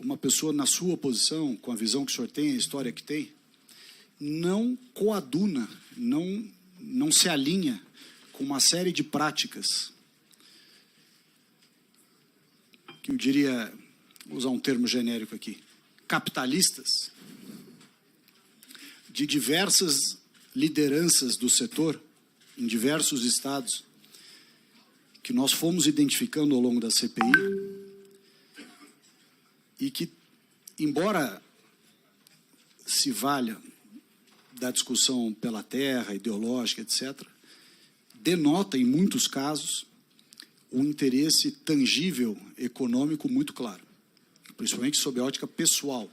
uma pessoa na sua posição, com a visão que o senhor tem, a história que tem, não coaduna, não se alinha com uma série de práticas que eu diria, vou usar um termo genérico aqui, capitalistas, de diversas lideranças do setor, em diversos estados, que nós fomos identificando ao longo da CPI, e que, embora se valha da discussão pela terra, ideológica, etc., denota, em muitos casos, um interesse tangível, econômico, muito claro, principalmente sob a ótica pessoal.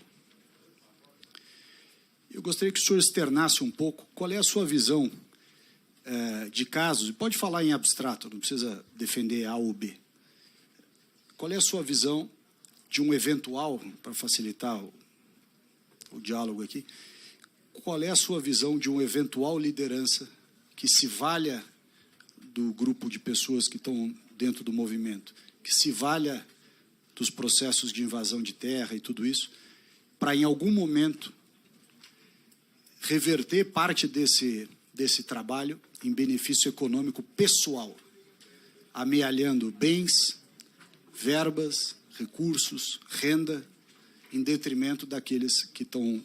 Eu gostaria que o senhor externasse um pouco qual é a sua visão de casos, e pode falar em abstrato, não precisa defender A ou B. Qual é a sua visão de um eventual, para facilitar o diálogo aqui, qual é a sua visão de uma eventual liderança que se valha do grupo de pessoas que estão dentro do movimento, que se valha dos processos de invasão de terra e tudo isso, para em algum momento reverter parte desse trabalho em benefício econômico pessoal, amealhando bens, verbas, recursos, renda, em detrimento daqueles que estão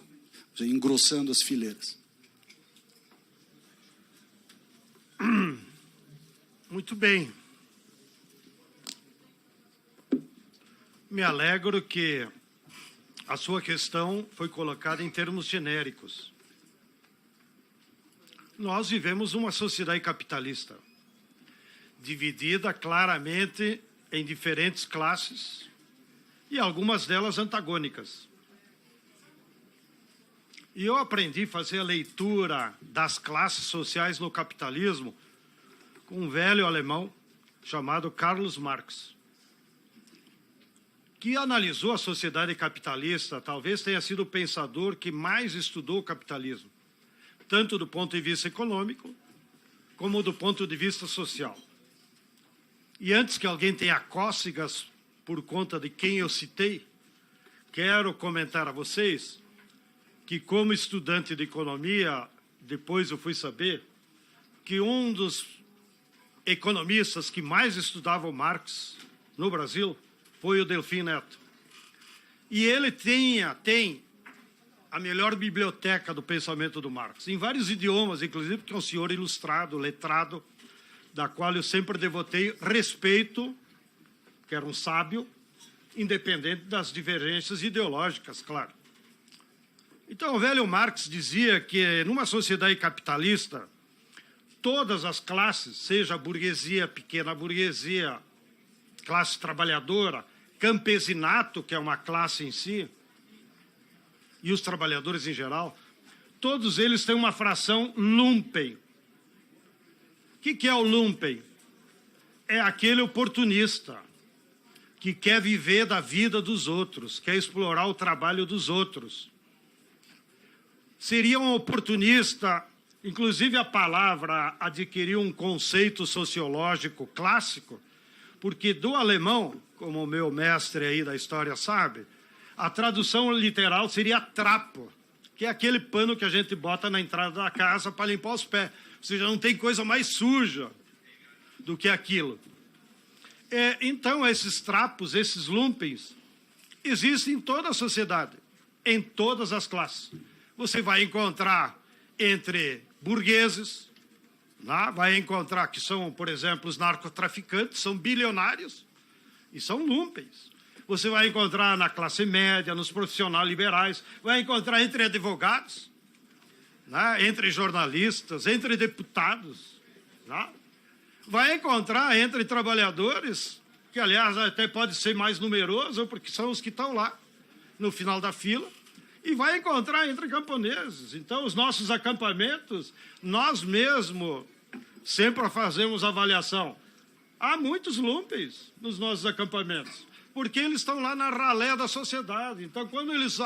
engrossando as fileiras. Muito bem. Me alegro que a sua questão foi colocada em termos genéricos. Nós vivemos uma sociedade capitalista, dividida claramente em diferentes classes e algumas delas antagônicas. E eu aprendi a fazer a leitura das classes sociais no capitalismo com um velho alemão chamado Karl Marx, que analisou a sociedade capitalista, talvez tenha sido o pensador que mais estudou o capitalismo, tanto do ponto de vista econômico, como do ponto de vista social. E antes que alguém tenha cócegas por conta de quem eu citei, quero comentar a vocês que, como estudante de economia, depois eu fui saber que um dos economistas que mais estudavam Marx no Brasil foi o Delfim Neto. E ele tem a melhor biblioteca do pensamento do Marx, em vários idiomas, inclusive, porque é um senhor ilustrado, letrado, da qual eu sempre devotei respeito, que era um sábio, independente das divergências ideológicas, claro. Então, o velho Marx dizia que, numa sociedade capitalista, todas as classes, seja a burguesia, pequena burguesia, classe trabalhadora, campesinato, que é uma classe em si, e os trabalhadores em geral, todos eles têm uma fração lumpen. O que é o lumpen? É aquele oportunista que quer viver da vida dos outros, quer explorar o trabalho dos outros. Seria um oportunista, inclusive a palavra adquiriu um conceito sociológico clássico, porque do alemão, como o meu mestre aí da história sabe, a tradução literal seria trapo, que é aquele pano que a gente bota na entrada da casa para limpar os pés. Ou seja, não tem coisa mais suja do que aquilo. Então, esses trapos, esses lumpens, existem em toda a sociedade, em todas as classes. Você vai encontrar entre burgueses, vai encontrar que são, por exemplo, os narcotraficantes, são bilionários e são lumpens. Você vai encontrar na classe média, nos profissionais liberais, vai encontrar entre advogados, entre jornalistas, entre deputados, vai encontrar entre trabalhadores, que, aliás, até pode ser mais numeroso, porque são os que estão lá no final da fila, e vai encontrar entre camponeses. Então, os nossos acampamentos, nós mesmos sempre fazemos avaliação. Há muitos lumpens nos nossos acampamentos, porque eles estão lá na ralé da sociedade. Então, quando eles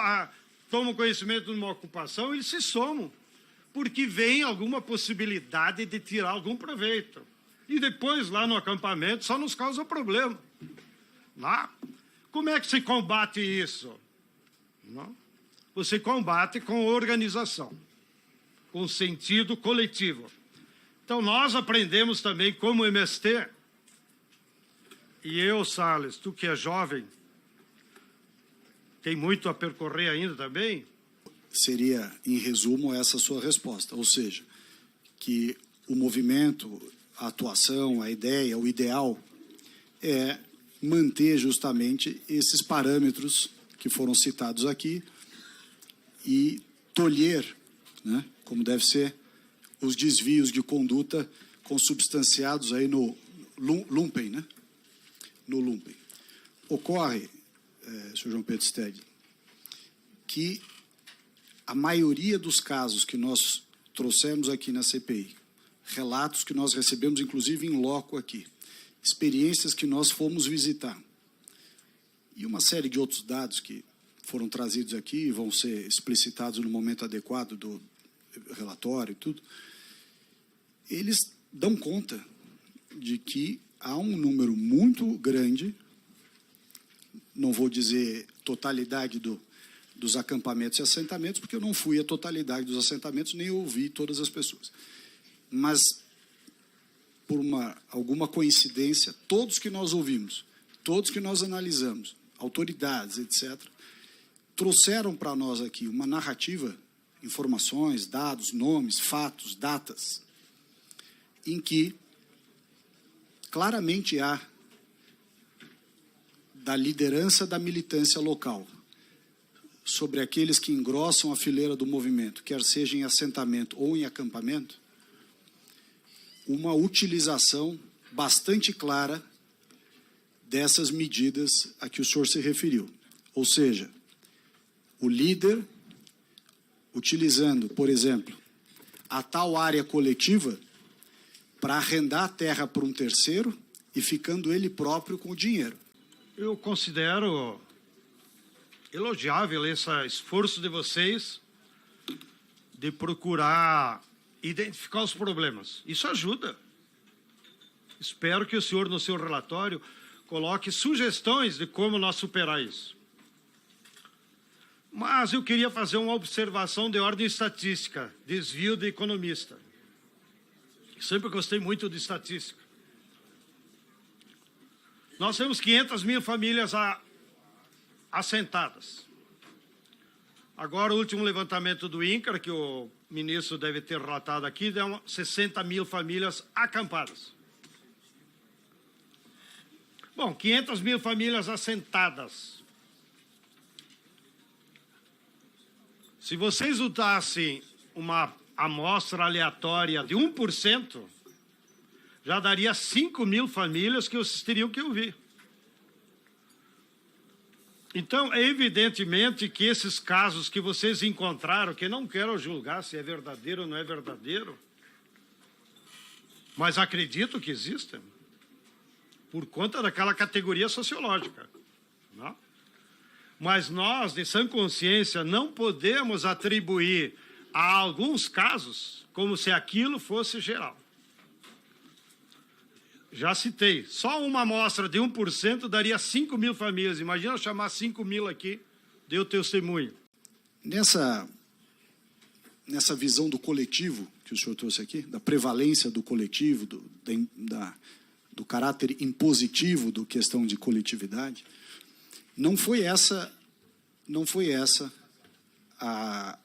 tomam conhecimento de uma ocupação, eles se somam, porque vem alguma possibilidade de tirar algum proveito. E depois, lá no acampamento, só nos causa problema. Como é que se combate isso? Não? Você combate com organização, com sentido coletivo. Então, nós aprendemos também como MST, e eu, Salles, tu que é jovem, tem muito a percorrer ainda também. Seria, em resumo, essa sua resposta, ou seja, que o movimento, a atuação, a ideia, o ideal é manter justamente esses parâmetros que foram citados aqui e tolher, né, como deve ser, os desvios de conduta consubstanciados aí no lumpen, né? No lumpen. Ocorre, senhor João Pedro Steg, que a maioria dos casos que nós trouxemos aqui na CPI, relatos que nós recebemos, inclusive em loco aqui, experiências que nós fomos visitar, e uma série de outros dados que foram trazidos aqui e vão ser explicitados no momento adequado do relatório e tudo, eles dão conta de que há um número muito grande, não vou dizer totalidade dos acampamentos e assentamentos, porque eu não fui à totalidade dos assentamentos, nem ouvi todas as pessoas. Mas, por alguma coincidência, todos que nós ouvimos, todos que nós analisamos, autoridades, etc., trouxeram para nós aqui uma narrativa, informações, dados, nomes, fatos, datas, em que claramente há da liderança da militância local sobre aqueles que engrossam a fileira do movimento, quer seja em assentamento ou em acampamento, uma utilização bastante clara dessas medidas a que o senhor se referiu. Ou seja, o líder utilizando, por exemplo, a tal área coletiva para arrendar a terra para um terceiro e ficando ele próprio com o dinheiro. Eu considero elogiável esse esforço de vocês de procurar identificar os problemas. Isso ajuda. Espero que o senhor, no seu relatório, coloque sugestões de como nós superar isso. Mas eu queria fazer uma observação de ordem estatística, desvio de economista. Sempre gostei muito de estatística. Nós temos 500 mil famílias assentadas. Agora, o último levantamento do INCRA, que o ministro deve ter relatado aqui, deu 60 mil famílias acampadas. Bom, 500 mil famílias assentadas. Se vocês usassem uma amostra aleatória de 1%, já daria 5 mil famílias que vocês teriam que ouvir. Então, é evidentemente que esses casos que vocês encontraram, que não quero julgar se é verdadeiro ou não é verdadeiro, mas acredito que existem, por conta daquela categoria sociológica. Não? Mas nós, de sã consciência, não podemos atribuir a alguns casos como se aquilo fosse geral. Já citei, só uma amostra de 1% daria 5 mil famílias. Imagina eu chamar 5 mil aqui, deu testemunho. Nessa visão do coletivo que o senhor trouxe aqui, da prevalência do coletivo, do caráter impositivo da questão de coletividade, não foi essa a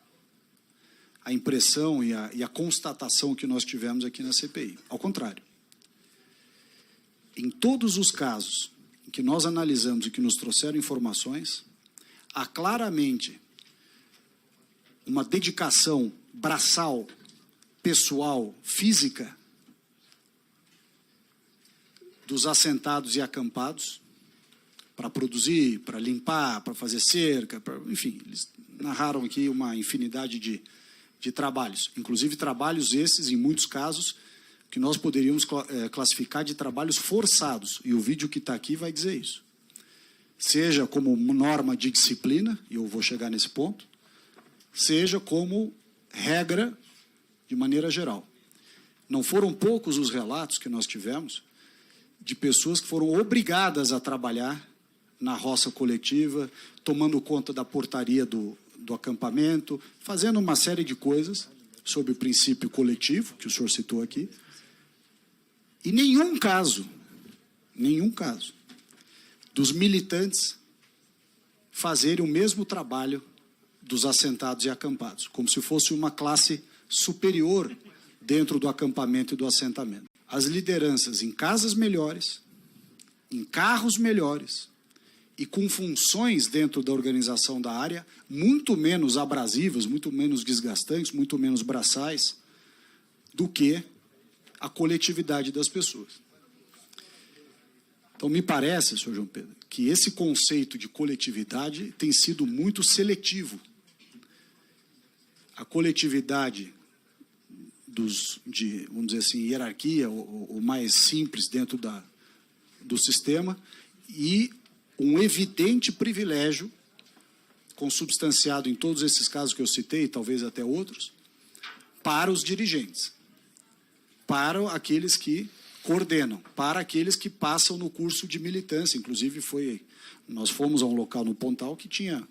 impressão e a constatação que nós tivemos aqui na CPI. Ao contrário. Em todos os casos em que nós analisamos e que nos trouxeram informações, há claramente uma dedicação braçal, pessoal, física dos assentados e acampados para produzir, para limpar, para fazer cerca, enfim, eles narraram aqui uma infinidade de trabalhos, inclusive trabalhos esses, em muitos casos, que nós poderíamos classificar de trabalhos forçados, e o vídeo que está aqui vai dizer isso. Seja como norma de disciplina, e eu vou chegar nesse ponto, seja como regra de maneira geral. Não foram poucos os relatos que nós tivemos de pessoas que foram obrigadas a trabalhar na roça coletiva, tomando conta da portaria do acampamento, fazendo uma série de coisas sob o princípio coletivo, que o senhor citou aqui. E nenhum caso dos militantes fazerem o mesmo trabalho dos assentados e acampados, como se fosse uma classe superior dentro do acampamento e do assentamento. As lideranças em casas melhores, em carros melhores e com funções dentro da organização da área muito menos abrasivas, muito menos desgastantes, muito menos braçais do que a coletividade das pessoas. Então, me parece, senhor João Pedro, que esse conceito de coletividade tem sido muito seletivo. A coletividade vamos dizer assim, hierarquia, o mais simples dentro do sistema, e um evidente privilégio, consubstanciado em todos esses casos que eu citei, talvez até outros, para os dirigentes, para aqueles que coordenam, para aqueles que passam no curso de militância. Inclusive, nós fomos a um local no Pontal que tinha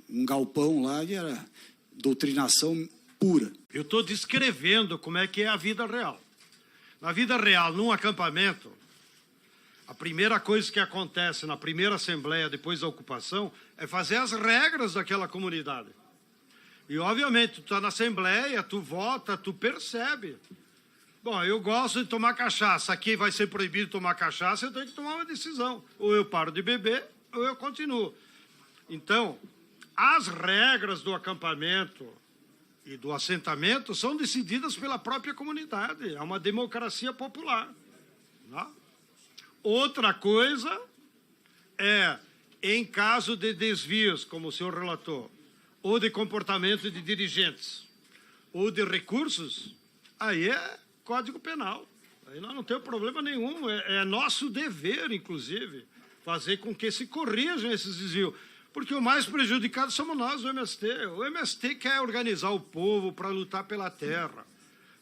um galpão lá e era doutrinação pura. Eu estou descrevendo como é que é a vida real. Na vida real, num acampamento, a primeira coisa que acontece na primeira assembleia depois da ocupação é fazer as regras daquela comunidade. E, obviamente, tu está na assembleia, tu vota, tu percebe. Bom, eu gosto de tomar cachaça, aqui vai ser proibido tomar cachaça, eu tenho que tomar uma decisão. Ou eu paro de beber, ou eu continuo. Então, as regras do acampamento e do assentamento são decididas pela própria comunidade. É uma democracia popular. Não? Outra coisa é, em caso de desvios, como o senhor relatou, ou de comportamento de dirigentes, ou de recursos, aí é Código Penal. Aí nós não temos problema nenhum. É nosso dever, inclusive, fazer com que se corrijam esses desvios. Porque o mais prejudicado somos nós, o MST. O MST quer organizar o povo para lutar pela terra,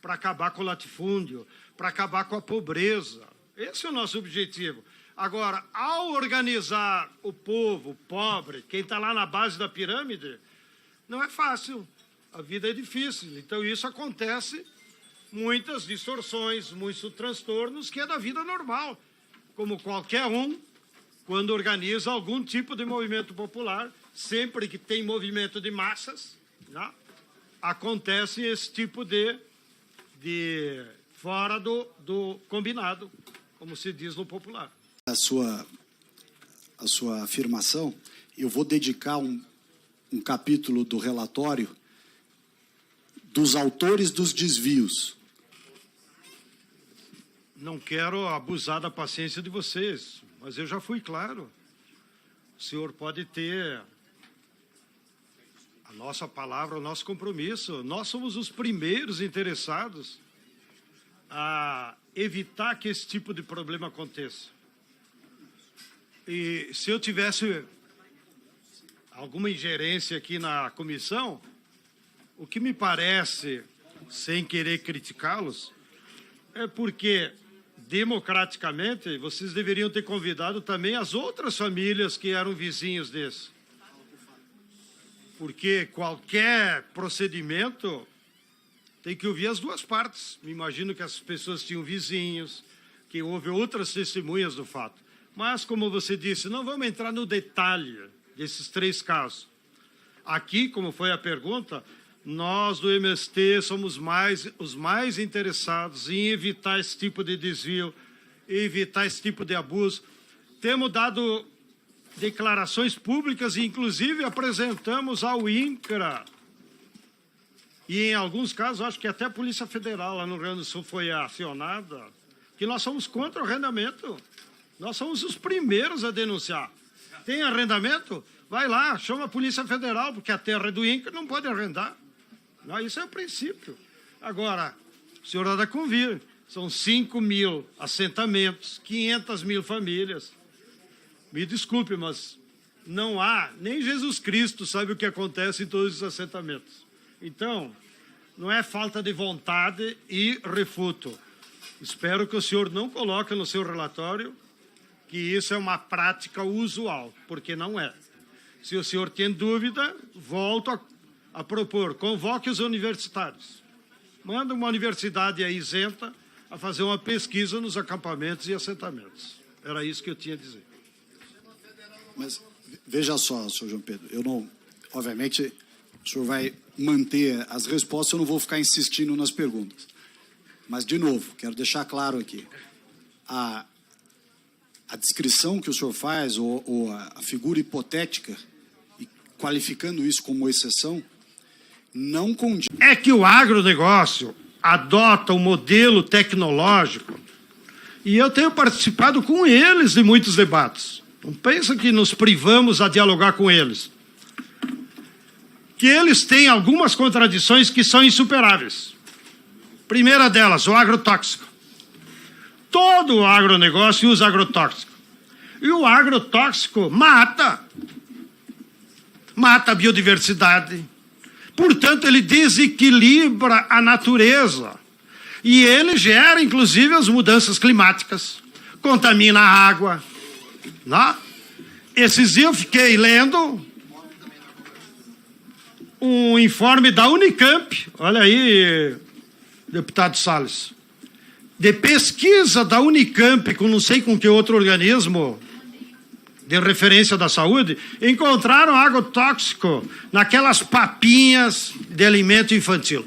para acabar com o latifúndio, para acabar com a pobreza. Esse é o nosso objetivo. Agora, ao organizar o povo pobre, quem está lá na base da pirâmide, não é fácil. A vida é difícil. Então, isso acontece, muitas distorções, muitos transtornos, que é da vida normal. Como qualquer um, quando organiza algum tipo de movimento popular, sempre que tem movimento de massas, né, acontece esse tipo de fora do combinado, como se diz no popular. A sua afirmação, eu vou dedicar um capítulo do relatório dos autores dos desvios. Não quero abusar da paciência de vocês, mas eu já fui claro. O senhor pode ter a nossa palavra, o nosso compromisso. Nós somos os primeiros interessados a evitar que esse tipo de problema aconteça. E se eu tivesse alguma ingerência aqui na comissão, o que me parece, sem querer criticá-los, é porque, democraticamente, vocês deveriam ter convidado também as outras famílias que eram vizinhos desse. Porque qualquer procedimento tem que ouvir as duas partes. Me imagino que as pessoas tinham vizinhos, que houve outras testemunhas do fato. Mas, como você disse, não vamos entrar no detalhe desses 3 casos. Aqui, como foi a pergunta, nós do MST somos os mais interessados em evitar esse tipo de desvio, evitar esse tipo de abuso. Temos dado declarações públicas e, inclusive, apresentamos ao INCRA. E, em alguns casos, acho que até a Polícia Federal lá no Rio Grande do Sul foi acionada, que nós somos contra o arrendamento. Nós somos os primeiros a denunciar. Tem arrendamento? Vai lá, chama a Polícia Federal, porque a terra é do INCRA, não pode arrendar. Não, isso é o princípio. Agora, o senhor há de convir, são 5.000 assentamentos, 500.000 famílias. Me desculpe, mas não há, nem Jesus Cristo sabe o que acontece em todos os assentamentos. Então, não é falta de vontade e refuto. Espero que o senhor não coloque no seu relatório que isso é uma prática usual, porque não é. Se o senhor tem dúvida, volto a propor, convoque os universitários. Manda uma universidade aí isenta a fazer uma pesquisa nos acampamentos e assentamentos. Era isso que eu tinha a dizer. Mas veja só, senhor João Pedro, eu não... Obviamente, o senhor vai manter as respostas, eu não vou ficar insistindo nas perguntas. Mas, de novo, quero deixar claro aqui. A descrição que o senhor faz, ou a figura hipotética, e qualificando isso como exceção, não condiz. É que o agronegócio adota um modelo tecnológico e eu tenho participado com eles de muitos debates. Não pensa que nos privamos a dialogar com eles. Que eles têm algumas contradições que são insuperáveis. Primeira delas, o agrotóxico. Todo o agronegócio usa agrotóxico. E o agrotóxico mata a biodiversidade. Portanto, ele desequilibra a natureza. E ele gera, inclusive, as mudanças climáticas. Contamina a água. Não? Esses dias eu fiquei lendo um informe da Unicamp. Olha aí, deputado Salles. De pesquisa da Unicamp, com não sei com que outro organismo de referência da saúde, encontraram agrotóxico naquelas papinhas de alimento infantil.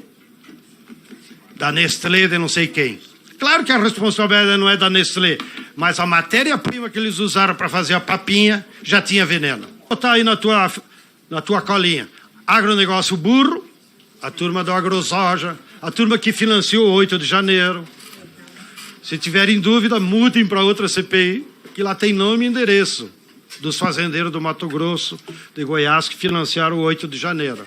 Da Nestlé, de não sei quem. Claro que a responsabilidade não é da Nestlé, mas a matéria-prima que eles usaram para fazer a papinha já tinha veneno. Vou botar aí na tua colinha. Agronegócio burro, a turma do AgroSoja, a turma que financiou o 8 de janeiro. Se tiverem dúvida, mudem para outra CPI, que lá tem nome e endereço dos fazendeiros do Mato Grosso, de Goiás, que financiaram o 8 de janeiro.